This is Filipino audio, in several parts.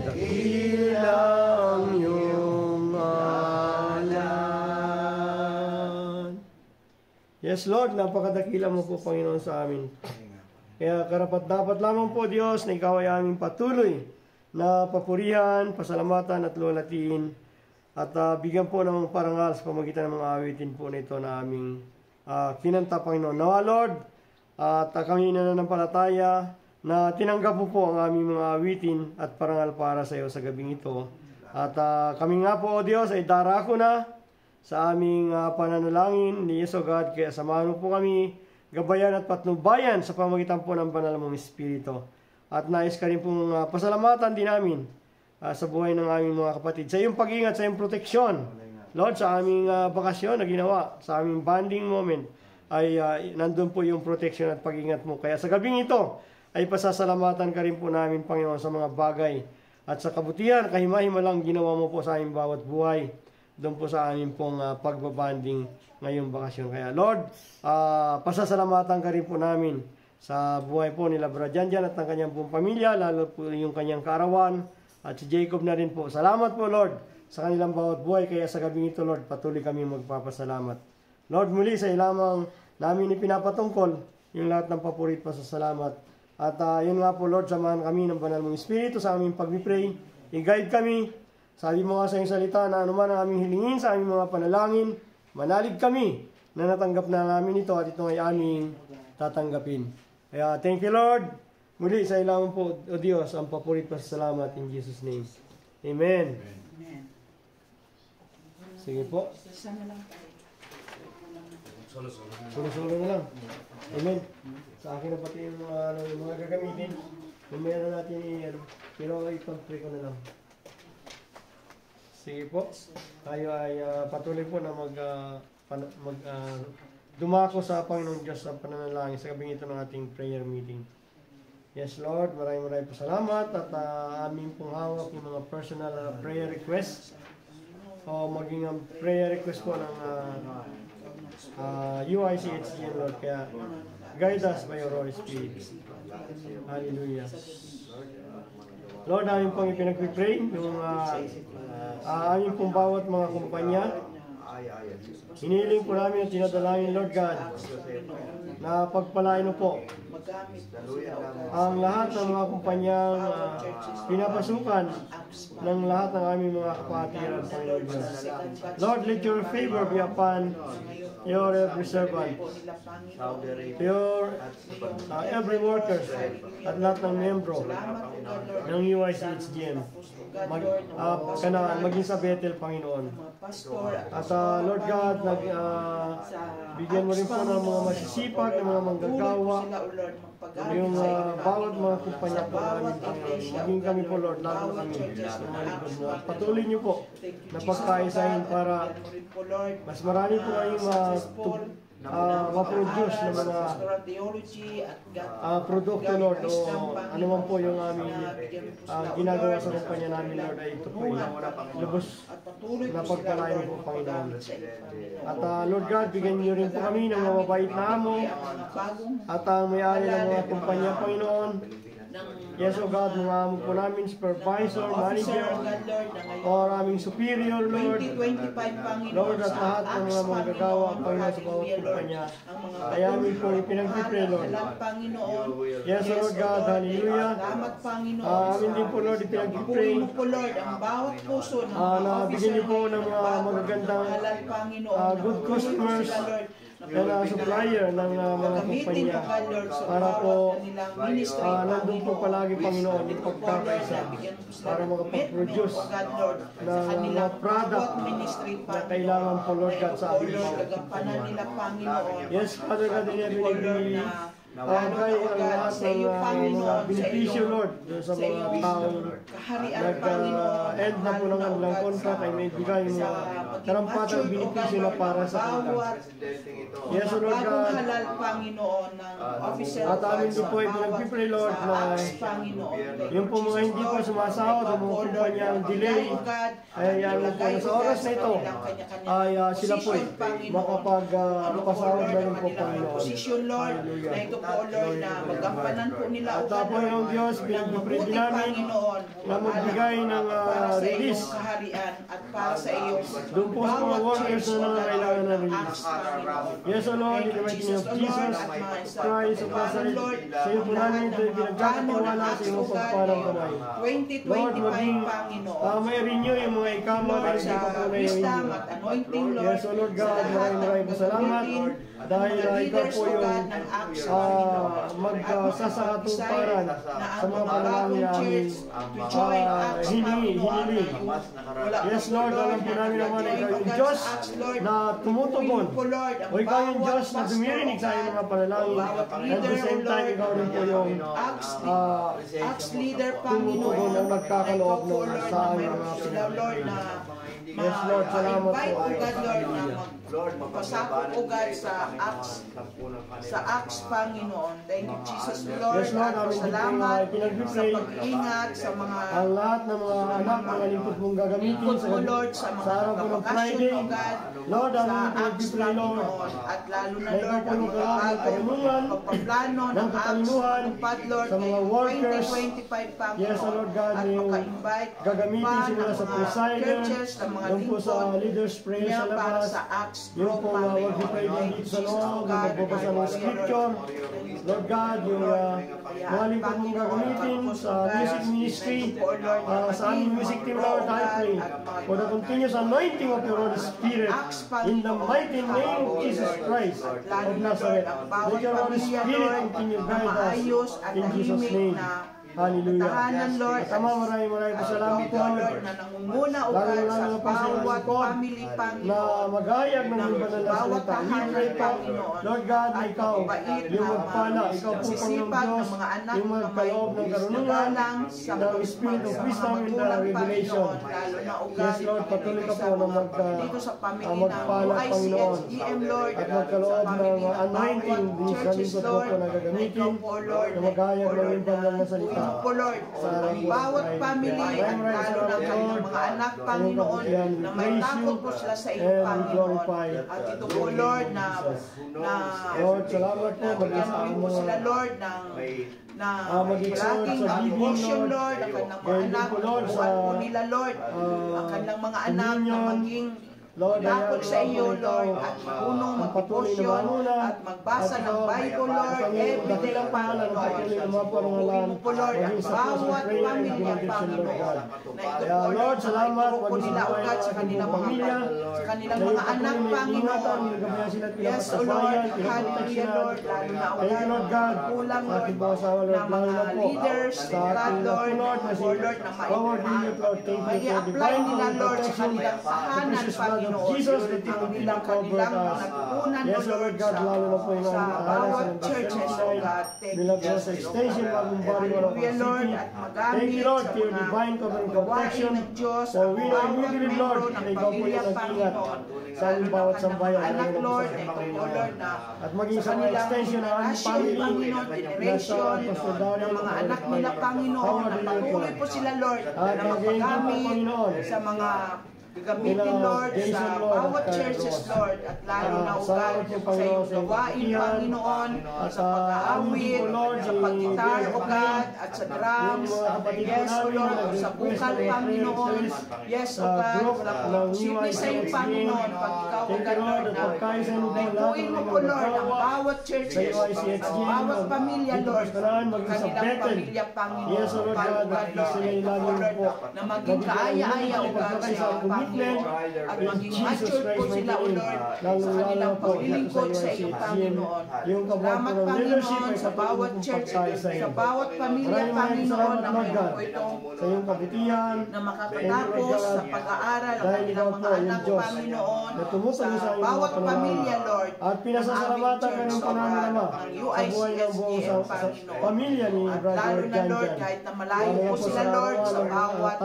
dakilang iyong ngalan. Yes, Lord, napakadakila mo po, Panginoon, sa amin. Kaya karapat-dapat lamang po, Diyos, na ikaw ay aming patuloy na papurihan, pasalamatan at luwalhatiin at bigyan po ng parangal sa pamagitan ng mga awitin po na ito na aming kinanta, Panginoon. Nawa, Lord, at kami nananampalataya na tinanggap po ang aming mga awitin at parangal para sa iyo sa gabing ito. At kami nga po, O Diyos, ay darako na sa aming pananalangin ni Yeso God, kaya samahan mo po kami, gabayan at patnubayan sa pamagitan po ng banal mong Espiritu. At nais ka rin pong pasalamatan din namin sa buhay ng aming mga kapatid. Sa iyong pag-ingat, sa iyong proteksyon, Lord, sa aming bakasyon na ginawa, sa aming bonding moment, ay nandun po yung protection at pag-ingat mo. Kaya sa gabing ito, ay pasasalamatan ka rin po namin, Panginoon, sa mga bagay at sa kabutihan, kahima-himalang ginawa mo po sa aming bawat buhay. Doon po sa amin pong pagbabanding ngayong bakasyon. Kaya Lord, pasasalamatan ka rin po namin sa buhay po nila Brad Janjan at ng kanyang pong pamilya, lalo po yung kanyang kaarawan at si Jacob na rin po. Salamat po, Lord, sa kanilang bawat buhay. Kaya sa gabing ito, Lord, patuloy kami magpapasalamat. Lord, muli sa ilamang namin ipinapatungkol yung lahat ng papurit pasasalamat. At yun nga po, Lord, samahan kami ng banal mong Espiritu sa aming pag-pray. I-guide kami. Sabi mo nga sa iyong salita na anuman ang aming hilingin sa aming mga panalangin, manalig kami na natanggap na namin ito at ito ay aming tatanggapin. Kaya thank you, Lord. Muli sa ilang po, O Diyos, ang papurit pa sa salamat in Jesus' name. Amen. Amen. Sige po. Solo-solo na lang. Amen. Sa akin na pati yung mga gagamitin. Kung meron natin pero ipag-pray ko na lang. Sige po, tayo ay patuloy po na dumako sa Panginoong Diyos sa pananalangin sa gabing ito ng ating prayer meeting. Yes, Lord, maraming salamat at aming pong hawak yung mga personal prayer requests o maging ang prayer request po ng UICHCN, Lord. Kaya guide us by your Holy Spirit. Hallelujah. Lord, namin pong ipinag-pray yung aming pong bawat mga kumpanya. Hiniling po namin at tinadalangin, Lord God, na pagpalain mo po ang lahat ng mga kumpanyang pinapasukan ng lahat ng aming mga kapatiran, Panginoon Diyos. Lord, let your favor be upon your every servant, your every worker, at lahat ng membro ng UICHGM, maging sa Bethel, Panginoon. At Lord God, bigyan mo rin po ng mga masisipag, ng mga manggagawa, yung bawat mga kumpanya po namin, Panginoon. Maging kami po, Lord, lalo kami sa mga likod mo. At patuloy niyo po na pagkaisahin para mas marami po kayong ma-produce ng mga produkto, Lord, o ano man po yung aming ginagawa sa kumpanya namin, Lord, ay ito po lubos na pagpalain po, Panginoon. At Lord God, bigyan niyo rin po kami ng mababait na amo at may-ari ng mga kumpanya, Panginoon. Yes, O God, mga amo po namin, supervisor, manager, o aming superior, Lord. Lord, at lahat ng mga manggagawa, Panginoon, sa bawat kumpanya. Kaya amin po ipinag-pray, Lord. Yes, O Lord God, hallelujah. Amin din po, Lord, ipinag-pray. Bigyan niyo po ng mga magagandang good customers na supplier ng mga kumpanya para po nandun po palagi, Panginoon, yung pagkakaisa para makapag-produce ng mga product na kailangan po, Lord God, sa ating mga kumpanya. Yes, Father God, in every kay ang lahat ng mga benepisyo, Lord, sa mga taong nag-end na po ng kanilang contract ay may bigay yung mga karampatang benepisyo na para sa kanila. Yes, Lord God. At amin din po ay pinag-pray, Lord, na yung po mga hindi po sumasahod, ang mga kumpanyang delay, ay ano po sa oras na ito, ay sila po ay makapag-pasahod na rin po, Panginoon. Hallelujah. po, Lord, na magampanan po nila, At O po yung Diyos, ang pinag-pray mabuti, namin Panginoon, na magbigay ng para sa iyong release kaharian at para sa iyong doon po sa mga bawat workers church, na O nangangailangan ng Lord, ng release. Acts, Panginoon. Yes, O Lord, in the mighty name of Jesus Christ of Nazareth, sa iyo po namin ito pinagkakatiwala sa iyong pagparang kamay. Lord, 2025, maging Panginoon. may renew yung mga ikama na Lord, hindi pa po sa na wisdom at anointing, Lord. Yes, O Lord God, maraming salamat dahil ikaw po yung magsasakatuparan sa mga panalangin namin hiniling. Yes, Lord, alam po namin naman na ikaw yung Diyos na tumutugon. O ikaw yung Diyos na dumirinig sa iyong mga panalangin. At the same time, ikaw rin po yung Acts leader, tumutugon Panginoon. ang nagkakaloob ng sa aming mga Sila, Lord, na Yes, Lord, salamat po. invite, O God, Lord, na magpasakop, O God, sa Acts, Panginoon. Thank you, Jesus, Lord. Yes, Lord, At amin din po salamat sa pinag-pray pag-iingat sa mga ang lahat ng mga anak ng lingkod mong gagamitin lingkod mo, Lord, sa sa mga araw po ng Friday. bakasyon, O God, Lord, sa amin Acts, pinag-pray, Lord, Panginoon. At lalo na, na ikaw Lord, po ang yung mga kailangan ng bagay, karunungan, pagpaplano ng ng Acts, katalinuhan tupad, Lord, sa mga workers. 2025, Panginoon. Yes, O Lord God, at yung maka-invite gagamitin pa sila ng sa mga presider, churches, ng mga yung po sa lingkod leaders prayer niya sa para labas, sa Acts, yung po Panginoon. mag-pray din dito sa loob, yung magbabasa ng scripture. Lord God, yung mga lingkod mong gagamitin sa music ministry, sa aming music team, Lord, I pray for the continuous anointing of your Holy Spirit in the mighty name of Jesus Christ of Nazareth. Let your Holy Spirit continue to guide us in Jesus' name. Hallelujah. Tahanan, Lord. At Ama, maraming salamat po, Lord, na nangunguna, O God, sa bawat family, na Panginoon. magayag ng iyong banal na Bawat salita. We tahanan, pray po, Panginoon. Lord God, na At ikaw, mabait yung na magpala, ikaw po, Panginoong magsisipag Diyos, ng mga anak yung na may magkaloob ng karunungan, nagalang sa ng Spirit of sa mga Wisdom and magulang, Revelation. Panginoon, lalo na, O God, Yes, Lord, patuloy ka po na dito sa pamilya ng magpala, Panginoon, UICSGM, Lord, at magkaloob sa ng pamilya ng anointing bawat sa churches, lingkod mo Lord, po na gagamitin, ikaw po, Lord, na magayag ng iyong banal na salita. ito po, Lord, Sa araw ang po bawat ng family Friday. at lalo na kanilang mga anak, Panginoon, na may takot po sila sa iyo, Panginoon. At ito po, Lord, na Lord, salamat po, magkakaroon po sila, Lord, na mag-exalt laging sa giving, devotion, Lord. Lord, ang kanilang mga Ganyan anak, po, Lord, sa buwan po nila, Lord, ang kanilang mga anak na communion. maging Lord, takot sa iyo, ikaw, Lord, at marunong ang patuloy na mag-devotion manuna, at magbasa at ng ikaw, Bible, Lord, everyday, dakilang pangalan, Panginoon. patuloy na mga parangalan, Pupuin mo po, Lord, ang maging sa puso bawat prayer and pamilya, benediction, Lord Panginoon, God. na ito Kaya, po, Lord, salamat, po maging nila sa buhay ugat ng sa ating kanilang mga pamilya, sa kanilang na mga ikaw anak, patuloy na Panginoon. ingatan, nagabayan sila at Yes, O Lord, pinapatabayan, pinaproteksyonan. hallelujah, Lord, lalo na Thank you, Lord God, kulang, sa Lord, ating mga asawa, Lord, na lalo na mga po, leaders, sa God, ating Lord, Lord, na si Lord, na Power Brilliant, Lord, thank you for i-apply divine nila, Lord, sa protection, kanilang the tahanan, precious blood of Panginoon, Jesus, that ang will nilang cover kanilang us. natutunan, Yes, O Lord God, lalo na po yung sa aming tahanan, bawat sa number churches, O 79, God, thank you, bilang sa Jesus, O extension, God. bagong bari, wala Hallelujah, pang Lord, city. at magamit Thank you, Lord, sa for your mga divine covering gawain protection. ng Diyos, For we know ang and we bawat believe, membro Lord, ng na ikaw po pamilya, yung nag-ingat Panginoon, sa aming lalo na bawat kanilang sambayan, mga anak, lalo na po Lord, sa na ito po, Panginoon. Lord, na At maging sa mga kanilang extension ng aming generation, family, Panginoon, generation, ng mga anak nila, Panginoon, na patuloy po sila, Lord, na mapagamit sa mga gagamitin, Lord, sa bawat churches, Lord, at lalo na, O God, sa iyong gawain, Panginoon, sa pag-aawit, sa pag-gitar, O God, at sa drums. Yes, O Lord, sa bukal, Panginoon. Yes, O God, wala pong posible sa iyo, Panginoon, pag ikaw, O God, Lord, na naituin mo po, Lord, ang bawat churches, ang bawat pamilya, Lord, kanilang pamilya, Panginoon, Lord, na maging kaaya-aya, O God, sa Panginoon, at maging matured po sila, O Lord, sa kanilang paglilingkod sa iyo, Panginoon. Salamat, Panginoon, sa bawat church, sa bawat pamilya, Panginoon, na mayroon po itong sa iyong kabutihan, na makakatapos sa pag-aaral ang kanilang mga anak, Panginoon, sa bawat pamilya, Lord. At pinasasalamatan ka ng namin, Ama, sa buhay ng buong sa pamilya ni At Brother lalo na, Lord, Jan. kahit na malayo po sila, Lord, sa bawat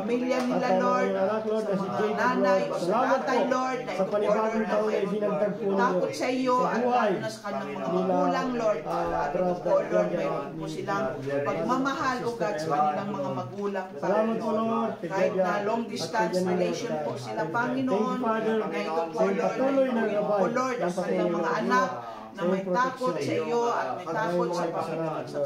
pamilya nila, Lord, sa mga nanay o sa tatay, Lord, na ito po, Lord, na mayroon takot sa iyo at lalo na sa kanilang mga magulang, Lord. At ito po, Lord, mayroon po silang pagmamahal, O God, sa kanilang mga magulang, Panginoon. Kahit na long distance relation po sila, Panginoon, na ito po, Lord, na ito po, Lord, ang kanilang mga anak na may takot sa iyo at may takot sa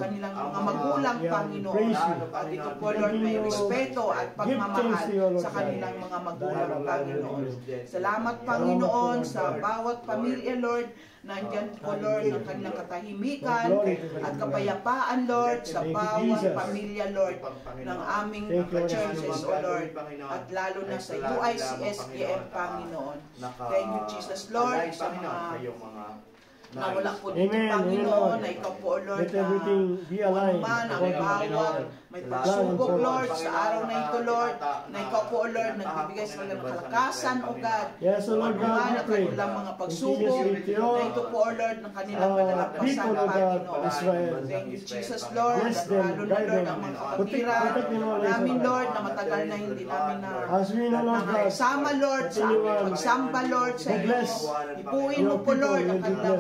kanilang mga magulang, Panginoon. At ito po, Lord, may respeto at pagmamahal sa kanilang mga magulang, Panginoon. Salamat, Panginoon, sa bawat pamilya, Lord. Nandyan po, Lord, ng kanilang katahimikan at kapayapaan, Lord, sa bawat pamilya, Lord, ng aming churches, O Lord, at lalo na sa UICSGM, Panginoon. Thank you, Jesus, Lord, sa mga na wala po dito, Panginoon, na ikaw po, Lord, na man ang bawat may pagsubok, Lord, sa araw na ito, Lord, na ikaw po, Lord, nagbibigay sa kanilang kalakasan, O God, man at kanilang mga pagsubok, na ito po, Lord, ng kanilang panalampasan, Panginoon. Thank you, Jesus, Lord, at lalo na, Lord, ang mga kapatiran namin, Lord, na matagal na hindi namin nakasama, Lord, sa pagsamba, Lord, sa iyo. Ipuin mo po, Lord, ang kanilang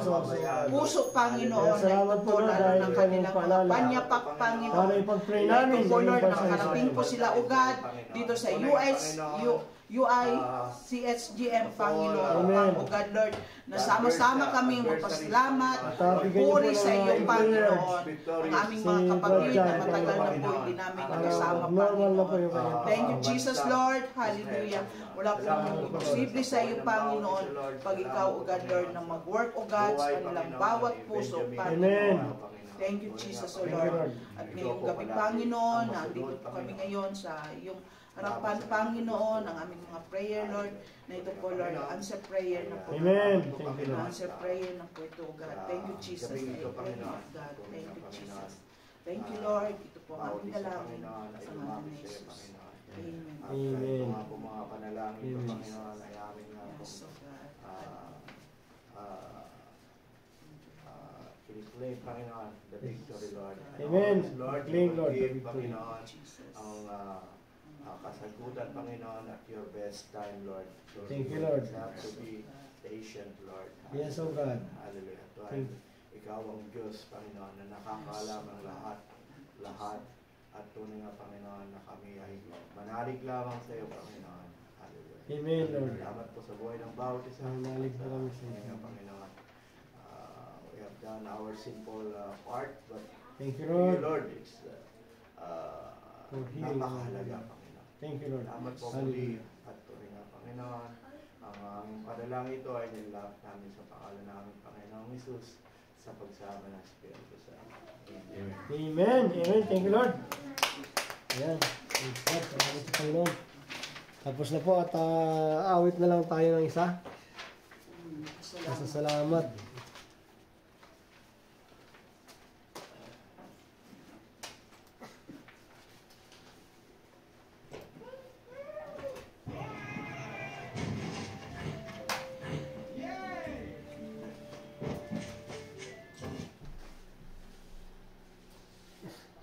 puso, Panginoon, na ito po, lalo ng kanilang mga panyapak, Panginoon. Ito po, Lord, nakarating po sila, O God, dito sa UICSGM, Panginoon. O God, Lord, na sama-sama kami magpasalamat, magpuri sa iyo, Panginoon. Ang aming mga kapatid na matagal na po hindi namin nakasama, Panginoon. Thank you, Jesus, Lord. Hallelujah. Wala pong imposible sa iyo, Panginoon, pag ikaw, O God, Lord, na mag-work, O God, sa kanilang bawat puso, Panginoon. Thank you, Jesus, O Lord. At ngayong gabi, Panginoon, nandito po kami ngayon sa iyong harapan, Panginoon, ang aming mga prayer, Lord, na ito po, Lord, answer prayer na po. Amen. Answer prayer na po ito, God. Thank you, Jesus. Thank you, God. Thank you, Jesus. Thank you, Lord. Ito po ang aming dalangin sa ngalan ni Jesus. Amen. Amen. Mga panalangin ito, Panginoon, ay aming claim, Panginoon, the victory, Lord. Amen. Lord, Claim, Lord, give, Panginoon, ang kasagutan, Panginoon, at your best time, Lord. Thank you, Lord. You have to be patient, Lord. Yes, O God. Hallelujah. Ikaw ang Diyos, Panginoon, na nakakaalam ng lahat, at tunay nga, Panginoon, na kami ay manalig lamang sa iyo, Panginoon. Hallelujah. Amen, Lord. Salamat po sa buhay ng bawat isa. Manalig po kami sa iyo, Panginoon. We have done our simple part, but thank you, Lord. It's napakahalaga, Panginoon. Thank you, Lord. Salamat po muli at tuloy nga, Panginoon. Ang aming panalangin ito ay nilap namin sa pangalan namin, Panginoong Jesus, sa pagsama ng Espiritu Santo. Amen. Amen. Amen. Thank you, Lord. Ayan. Salamat sa Panginoon. Tapos na po at awit na lang tayo ng isa. Salamat.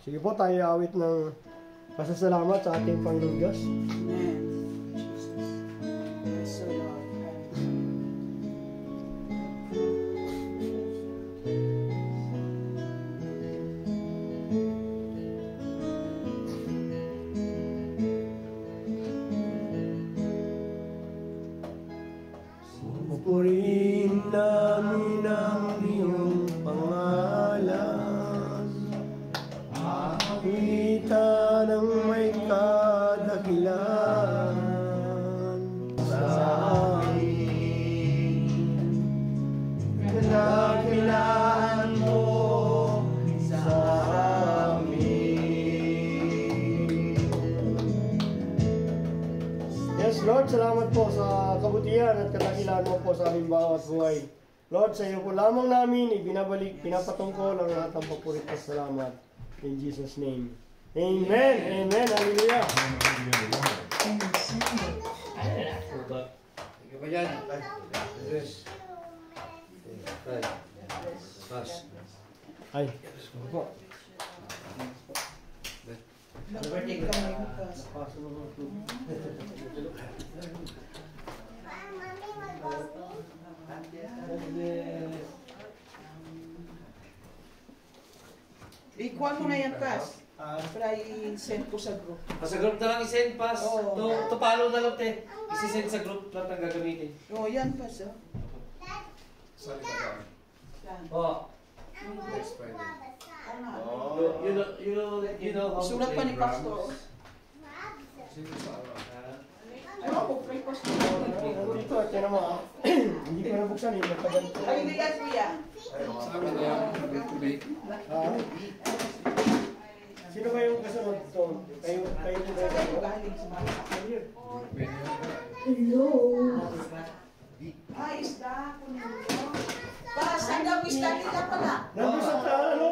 Sige po, tayo awit ng pasasalamat sa ating Panginoong Diyos. Amen. Yes, O Lord. Pupurihin namin ang iyong pangalan. Kita ng may kadakilan sa amin. Kadakilan mo sa amin. Yes, Lord, salamat po sa kabutihan at kadakilan mo po sa aming bawat buhay. Lord, sa iyo po lamang namin ibinabalik, pinapatungkol ang lahat ng papurit at salamat. In Jesus' name. Amen. Amen. Hallelujah. Ikaw ba yan? Yes. Ay. Po. Ikuha mo na yan, Pas. Para i-send ko sa group. Sa group na lang i-send, Pas. Oo. To follow na lang, te. I-send sa group lahat ang gagamitin. Oo, yan, Pas. Saan? Oh. Ano? You know how to Sulat pa play ni Pastor. drums? Ayaw ko, pray Pastor. Dito, tiyan mo ah. Hindi ko nabuksan eh. Matagal ko. Ay, hindi yan, kuya. Ah. Sino ba yung kasunod to? Kayo po ba Saan yung galing sa mga kapatid? Hello. Ah, isda. Saan daw isda nila pala? Nandun sa ano?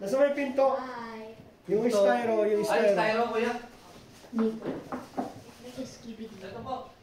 Nasa may pinto. Hi. Yung styro, yung Ay, styro. tayo kuya. Nico. Skibidi. Ito po.